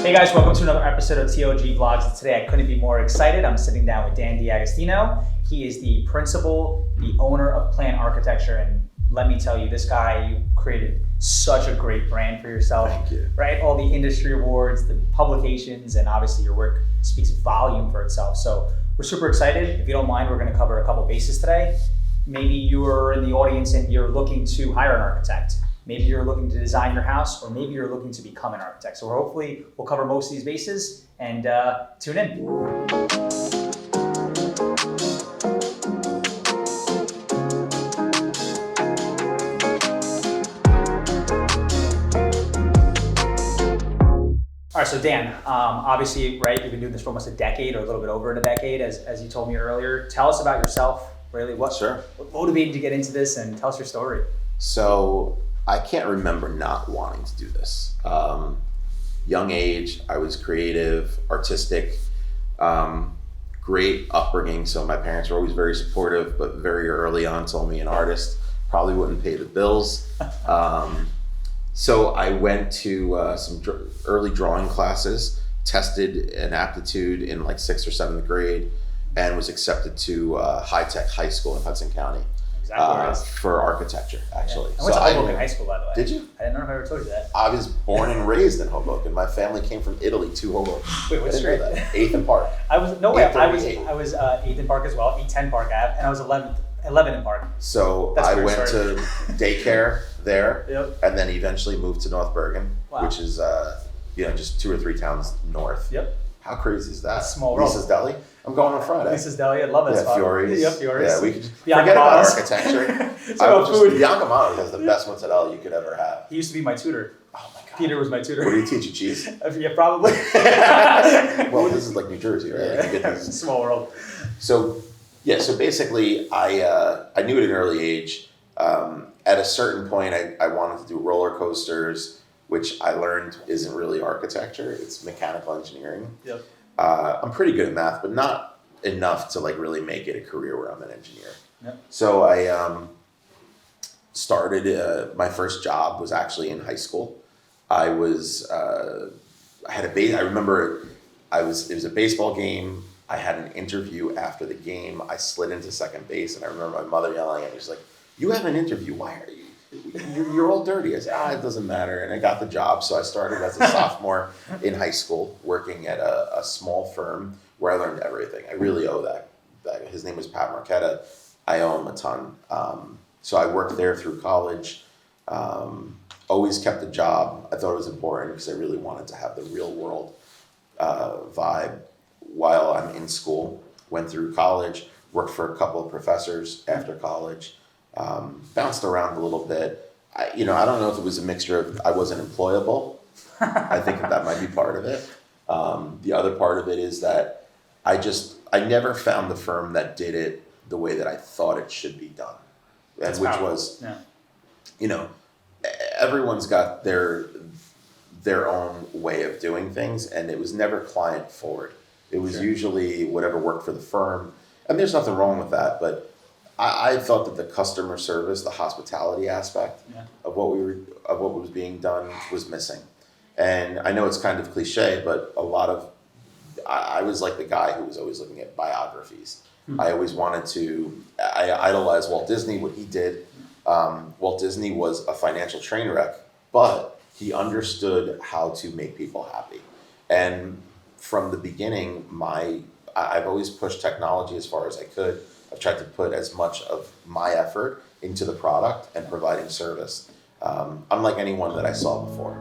Hey guys, welcome to another episode of TOG Vlogs. Today I couldn't be more excited. I'm sitting down with Dan D'Agostino. He is the principal, the owner of Plan Architecture, and let me tell you, this guy, you created such a great brand for yourself. Thank you. Right? All the industry awards, the publications, and obviously your work speaks volume for itself. So we're super excited. If you don't mind, we're going to cover a couple bases today. Maybe you're in the audience and you're looking to hire an architect. Maybe you're looking to design your house, or maybe you're looking to become an architect. So hopefully we'll cover most of these bases, and tune in. All right, so Dan, obviously, right, you've been doing this for almost a decade or a little bit over a decade, as you told me earlier. Tell us about yourself, really. What motivated you to get into this, and tell us your story. So I can't remember not wanting to do this. Young age, I was creative, artistic, great upbringing. So my parents were always very supportive, but very early on told me an artist probably wouldn't pay the bills. So I went to some early drawing classes, tested an aptitude in like 6th or 7th grade, and was accepted to high-tech high school in Hudson County. For architecture, actually. Yeah. I went to Hoboken High School, by the way. Did you? I don't know if I ever told you that. I was born and raised in Hoboken. My family came from Italy to Hoboken. Wait, what street? 8th and Park. I was 8th and Park as well, 810 Park Ave, and I was 11th and Park. So I went to daycare there, Yep. and then eventually moved to North Bergen, which is just 2 or 3 towns north. Yep. How crazy is that? It's a small world. Lisa's Deli. I'm going on Friday. Lisa's Deli, I love that spot. Fiore's. Yep, Fiore's. Yeah, we could forget about architecture. Biancamotti has the best mozzarella you could ever have. He used to be my tutor. Oh my God. Peter was my tutor. What do you teach you, cheese? Yeah, probably. Well, this is like New Jersey, right? Yeah. Like small world. So basically I knew at an early age. At a certain point, I wanted to do roller coasters, which I learned isn't really architecture. It's mechanical engineering. Yep. I'm pretty good at math, but not enough to like really make it a career where I'm an engineer. Yep. So I started, my first job was actually in high school. I was, I remember it was a baseball game. I had an interview after the game. I slid into second base, and I remember my mother yelling at me. She's like, "You have an interview. Why are you? You're all dirty." I said, "It doesn't matter." And I got the job. So I started as a sophomore in high school, working at a small firm where I learned everything. I really owe that. His name was Pat Marquetta. I owe him a ton. So I worked there through college. Always kept a job. I thought it was important because I really wanted to have the real world vibe while I'm in school. Went through college, worked for a couple of professors after college. Bounced around a little bit. I don't know if it was a mixture of I wasn't employable. I think that might be part of it. The other part of it is that I never found the firm that did it the way that I thought it should be done. And which was, everyone's got their own way of doing things, and it was never client forward. It was usually whatever worked for the firm. And there's nothing wrong with that, but I thought that the customer service, the hospitality aspect of what was being done was missing. And I know it's kind of cliche, but I was like the guy who was always looking at biographies. I always I idolized Walt Disney, what he did. Walt Disney was a financial train wreck, but he understood how to make people happy. And from the beginning, I've always pushed technology as far as I could. I've tried to put as much of my effort into the product and providing service, unlike anyone that I saw before.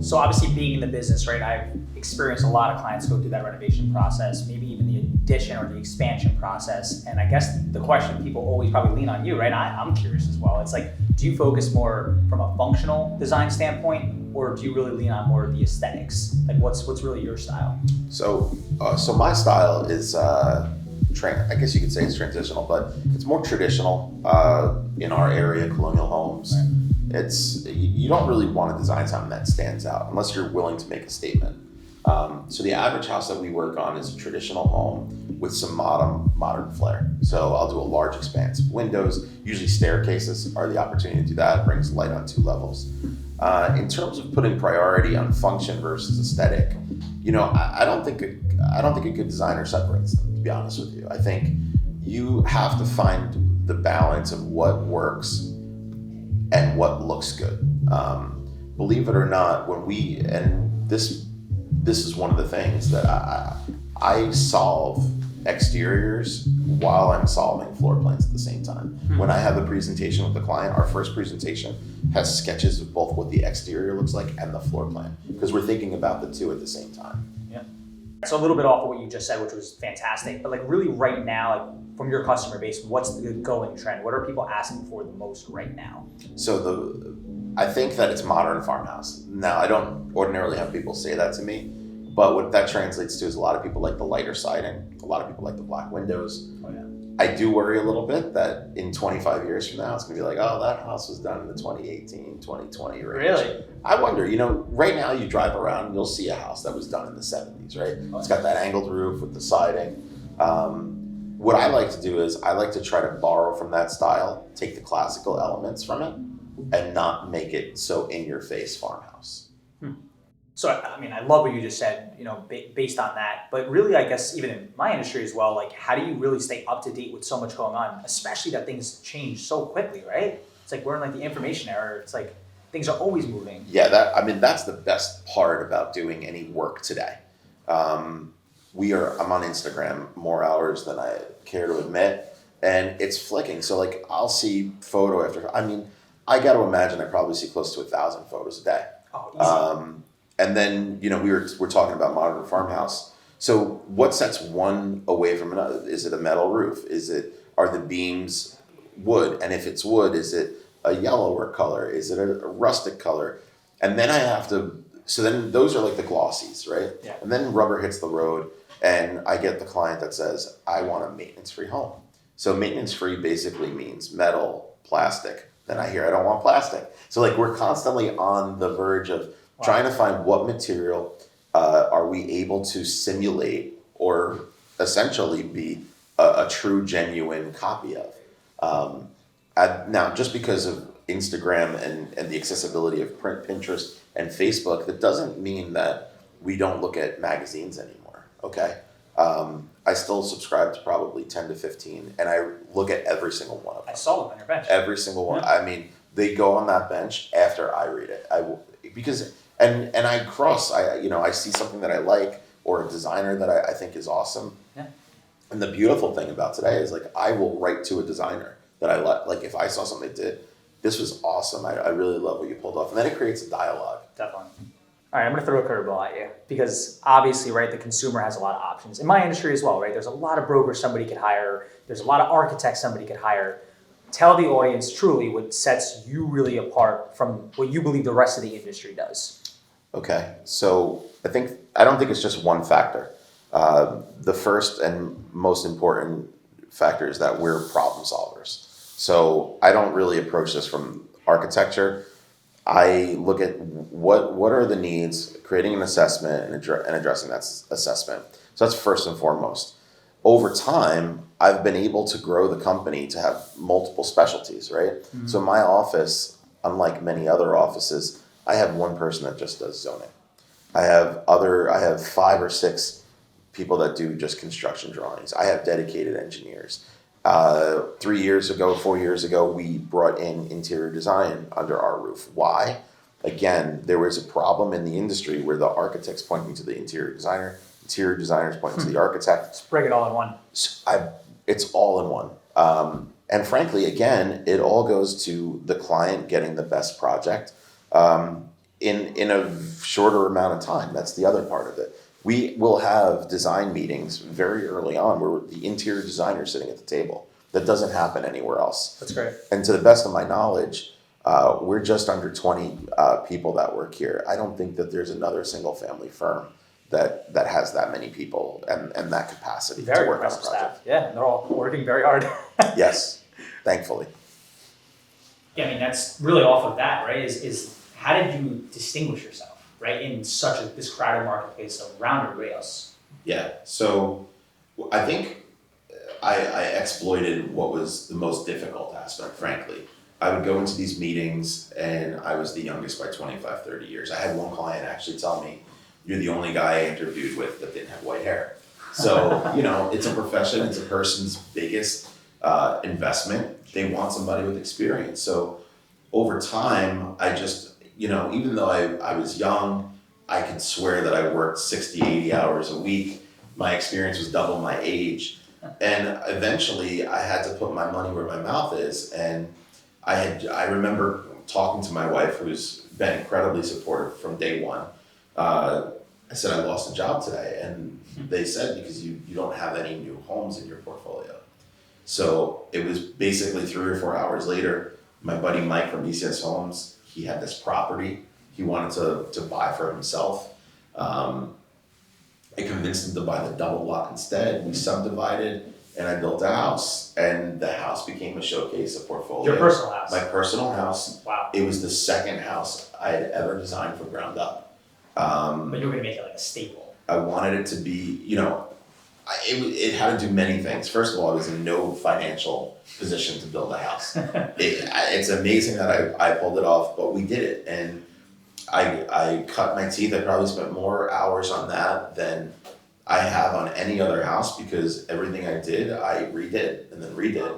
So obviously being in the business, right, I've experienced a lot of clients go through that renovation process, maybe even the addition or the expansion process. And I guess the question people always probably lean on you, right? I'm curious as well. It's like, do you focus more from a functional design standpoint, or do you really lean on more of the aesthetics? Like what's really your style? So my style is, I guess you could say it's transitional, but it's more traditional in our area, colonial homes. Right. You don't really want to design something that stands out unless you're willing to make a statement. So the average house that we work on is a traditional home with some modern flair. So I'll do a large expanse of windows. Usually staircases are the opportunity to do that. It brings light on 2 levels. In terms of putting priority on function versus aesthetic, I don't think a good designer separates them, to be honest with you. I think you have to find the balance of what works and what looks good. Believe it or not, this is one of the things that I solve exteriors while I'm solving floor plans at the same time. When I have a presentation with the client, our first presentation has sketches of both what the exterior looks like and the floor plan, because we're thinking about the two at the same time. Yeah. So a little bit off of what you just said, which was fantastic, but like really right now, like from your customer base, what's the going trend? What are people asking for the most right now? So I think that it's modern farmhouse. Now, I don't ordinarily have people say that to me, but what that translates to is a lot of people like the lighter siding. A lot of people like the black windows. Oh, yeah. I do worry a little bit that in 25 years from now, it's gonna be like, oh, that house was done in the 2018, 2020 range. Really? I wonder, right now you drive around, you'll see a house that was done in the 70s, right? It's got that angled roof with the siding. What I like to do is I like to try to borrow from that style, take the classical elements from it, and not make it so in-your-face farmhouse. So, I mean, I love what you just said, based on that. But really, I guess, even in my industry as well, like, how do you really stay up to date with so much going on, especially that things change so quickly, right? It's like we're in like the information era. It's like things are always moving. Yeah, that's the best part about doing any work today. I'm on Instagram more hours than I care to admit, and it's flicking. So, like, I'll see photo after, I got to imagine I probably see close to 1,000 photos a day. Oh, easy. And then, we're talking about modern farmhouse. So what sets one away from another? Is it a metal roof? Are the beams wood? And if it's wood, is it a yellower color? Is it a rustic color? And then so then those are like the glossies, right? Yeah. And then rubber hits the road and I get the client that says, I want a maintenance-free home. So maintenance-free basically means metal, plastic. Then I hear I don't want plastic. So like we're constantly on the verge of trying to find what material are we able to simulate or essentially be a true, genuine copy of. Now, just because of Instagram and the accessibility of Pinterest and Facebook, that doesn't mean that we don't look at magazines anymore, okay? I still subscribe to probably 10 to 15, and I look at every single one of them. I saw them on your bench. Every single one. Yeah. They go on that bench after I read it. I see something that I like or a designer that I think is awesome. Yeah. And the beautiful thing about today is like I will write to a designer that I like. Like if I saw something they did, this was awesome. I really love what you pulled off. And then it creates a dialogue. Definitely. All right, I'm going to throw a curveball at you because obviously, right, the consumer has a lot of options. In my industry as well, right, there's a lot of brokers somebody could hire. There's a lot of architects somebody could hire. Tell the audience truly what sets you really apart from what you believe the rest of the industry does. Okay, so I don't think it's just one factor. The first and most important factor is that we're problem solvers. So I don't really approach this from architecture. I look at what are the needs, creating an assessment and addressing that assessment. So that's first and foremost. Over time, I've been able to grow the company to have multiple specialties, right? Mm-hmm. So my office, unlike many other offices, I have one person that just does zoning. I have 5 or 6 people that do just construction drawings. I have dedicated engineers. 4 years ago, we brought in interior design under our roof. Why? Again, there was a problem in the industry where the architect's pointing to the interior designers pointing to the architect. Let's bring it all in one. It's all in one. And frankly, again, it all goes to the client getting the best project in a shorter amount of time. That's the other part of it. We will have design meetings very early on where the interior designer is sitting at the table. That doesn't happen anywhere else. That's great. And to the best of my knowledge, we're just under 20 people that work here. I don't think that there's another single family firm that has that many people and that capacity to work on a project. Staff. Yeah, and they're all working very hard. Yes, thankfully. Yeah, I mean, that's really off of that, right? Is how did you distinguish yourself? right, in this crowded marketplace around everybody else? Yeah. So I think I exploited what was the most difficult aspect, frankly. I would go into these meetings and I was the youngest by 25, 30 years. I had one client actually tell me, "You're the only guy I interviewed with that didn't have white hair." So, it's a profession, it's a person's biggest investment. They want somebody with experience. So over time, I just, even though I was young, I could swear that I worked 60, 80 hours a week. My experience was double my age. And eventually I had to put my money where my mouth is. And I remember talking to my wife, who's been incredibly supportive from day one. I said, "I lost a job today." And they said, "Because you don't have any new homes in your portfolio." So it was basically 3 or 4 hours later, my buddy Mike from ECS Homes, he had this property he wanted to buy for himself. I convinced him to buy the double lot instead. We subdivided and I built a house, and the house became a showcase of portfolio. Your personal house? My personal house. Wow. It was the second house I had ever designed from ground up. But you were gonna make it like a staple. I wanted it to be, it had to do many things. First of all, I was in no financial position to build a house. It's amazing that I pulled it off, but we did it. And I cut my teeth. I probably spent more hours on that than I have on any other house, because everything I did, I redid and then redid.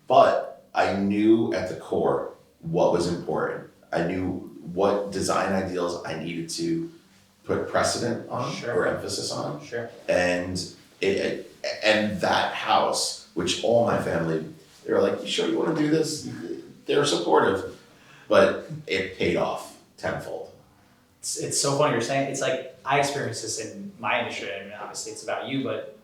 But I knew at the core what was important. I knew what design ideals I needed to put precedent on or emphasis on. Sure. And and that house, which all my family, they were like, "You sure you want to do this?" They're supportive, but it paid off tenfold. It's so funny you're saying. It's like I experienced this in my industry, and obviously it's about you, but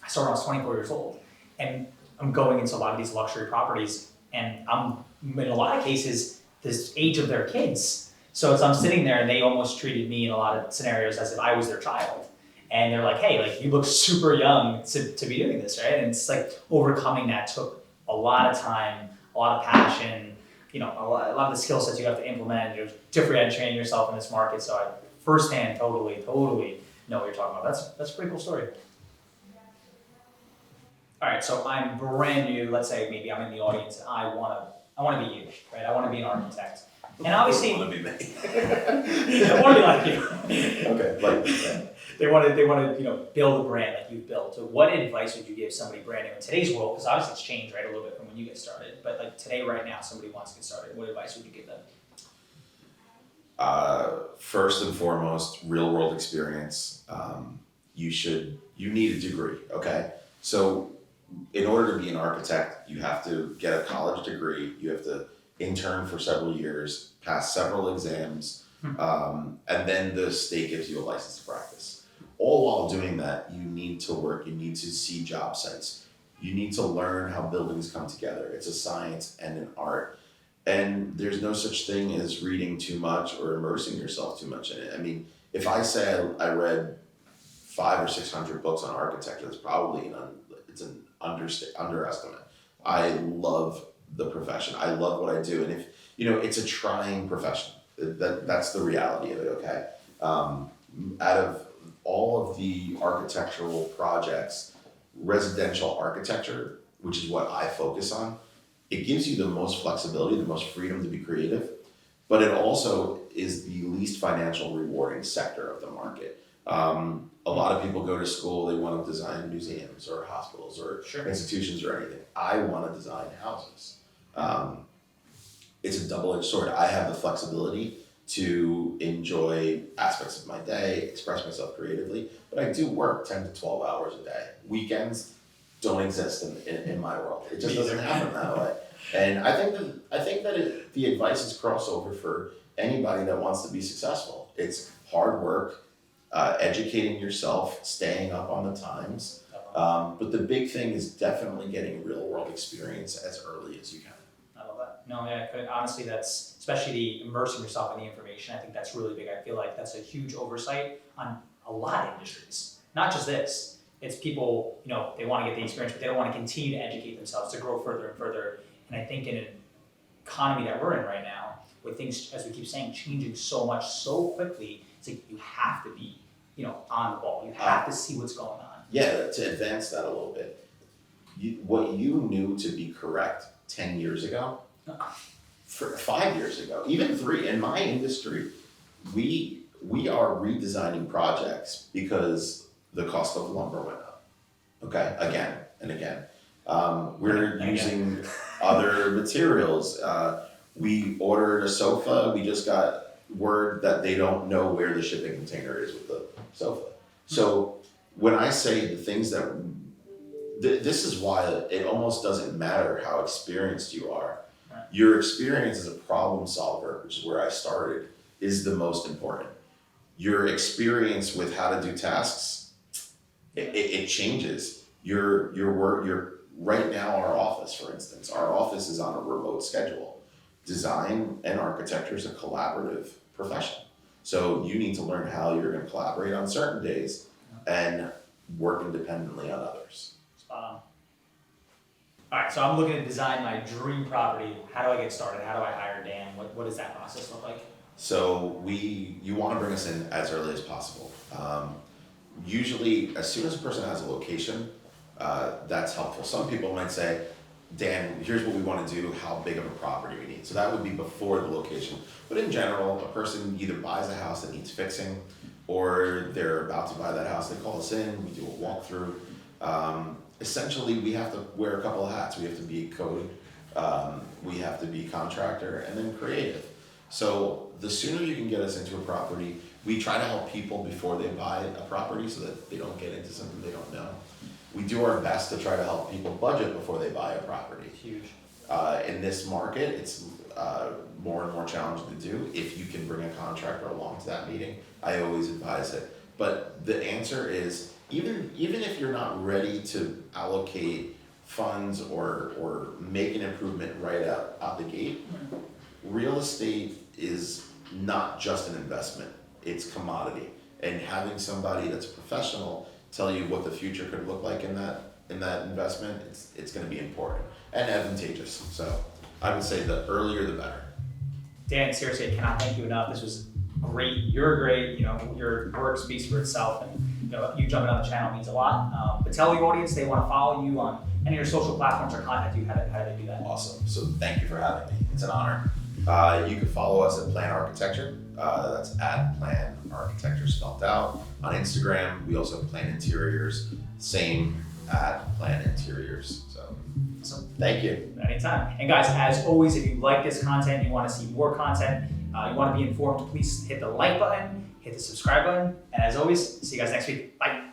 I started when I was 24 years old, and I'm going into a lot of these luxury properties, and I'm in a lot of cases this age of their kids. So I'm sitting there, and they almost treated me in a lot of scenarios as if I was their child. And they're like, "Hey, like you look super young to be doing this, right?" And it's like overcoming that took a lot of time, a lot of passion, a lot of the skill sets you have to implement. You're differentiating yourself in this market. So I firsthand totally know what you're talking about. That's a pretty cool story. All right, so I'm brand new. Let's say maybe I'm in the audience and I wanna be you, right? I wanna be an architect. And obviously, I want to be me. I want to be like you. Okay, They want to, build a brand like you've built. So what advice would you give somebody brand new in today's world? Because obviously it's changed, right, a little bit from when you get started. But like today, right now, somebody wants to get started. What advice would you give them? First and foremost, real world experience. You need a degree, okay? So in order to be an architect, you have to get a college degree. You have to intern for several years, pass several exams, and then the state gives you a license to practice. All while doing that, you need to work, you need to see job sites, you need to learn how buildings come together. It's a science and an art. And there's no such thing as reading too much or immersing yourself too much in it. I mean, if I say I read 500 or 600 books on architecture, that's probably an underestimate. I love the profession. I love what I do. And if, it's a trying profession. That's the reality of it, okay? Out of all of the architectural projects, residential architecture, which is what I focus on, it gives you the most flexibility, the most freedom to be creative, but it also is the least financial rewarding sector of the market. A lot of people go to school, they want to design museums or hospitals or institutions or anything. I want to design houses. It's a double-edged sword. I have the flexibility to enjoy aspects of my day, express myself creatively, but I do work 10 to 12 hours a day. Weekends don't exist in my world. It just doesn't happen that way. And I think that the advice is crossover for anybody that wants to be successful. It's hard work, educating yourself, staying up on the times. But the big thing is definitely getting real world experience as early as you can. I love that. No, yeah, honestly, that's, especially the immersing yourself in the information, I think that's really big. I feel like that's a huge oversight on a lot of industries, not just this. It's people, they want to get the experience, but they don't want to continue to educate themselves to grow further and further. And I think in an economy that we're in right now, with things, as we keep saying, changing so much so quickly, it's like you have to be, on the ball. You have to see what's going on. Yeah, to advance that a little bit, what you knew to be correct 10 years ago, for 5 years ago, even 3, in my industry, we are redesigning projects because the cost of lumber went up. Okay, again and again. We're using other materials. We ordered a sofa. We just got word that they don't know where the shipping container is with the sofa. So when I say the things that, this is why it almost doesn't matter how experienced you are. Right. Your experience as a problem solver, which is where I started, is the most important. Your experience with how to do tasks, it changes. Your right now, our office, for instance, our office is on a remote schedule. Design and architecture is a collaborative profession. So you need to learn how you're going to collaborate on certain days and work independently on others. Spot on. All right, so I'm looking to design my dream property. How do I get started? How do I hire Dan? What does that process look like? So you want to bring us in as early as possible. Usually, as soon as a person has a location, that's helpful. Some people might say, Dan, here's what we want to do, how big of a property we need. So that would be before the location. But in general, a person either buys a house that needs fixing, or they're about to buy that house, they call us in, we do a walkthrough. Essentially, we have to wear a couple of hats. We have to be code, we have to be contractor, and then creative. So the sooner you can get us into a property, we try to help people before they buy a property so that they don't get into something they don't know. We do our best to try to help people budget before they buy a property. Huge. In this market, it's more and more challenging to do. If you can bring a contractor along to that meeting, I always advise it. But the answer is, even if you're not ready to allocate funds or make an improvement right out the gate, real estate is not just an investment, it's commodity. And having somebody that's a professional tell you what the future could look like in that investment, it's going to be important and advantageous. So I would say the earlier the better. Dan, seriously, I cannot thank you enough. This was great. You're great. Your work speaks for itself, and you jumping on the channel means a lot. But tell the audience they want to follow you on any of your social platforms or contact you. How do they do that? Awesome. So thank you for having me. It's an honor. You can follow us at Plan Architecture. That's at Plan Architecture spelled out. On Instagram, we also have Plan Interiors. Same at Plan Interiors. So thank you. Anytime. And guys, as always, if you like this content, you want to see more content, you want to be informed, please hit the like button, hit the subscribe button. And as always, see you guys next week. Bye.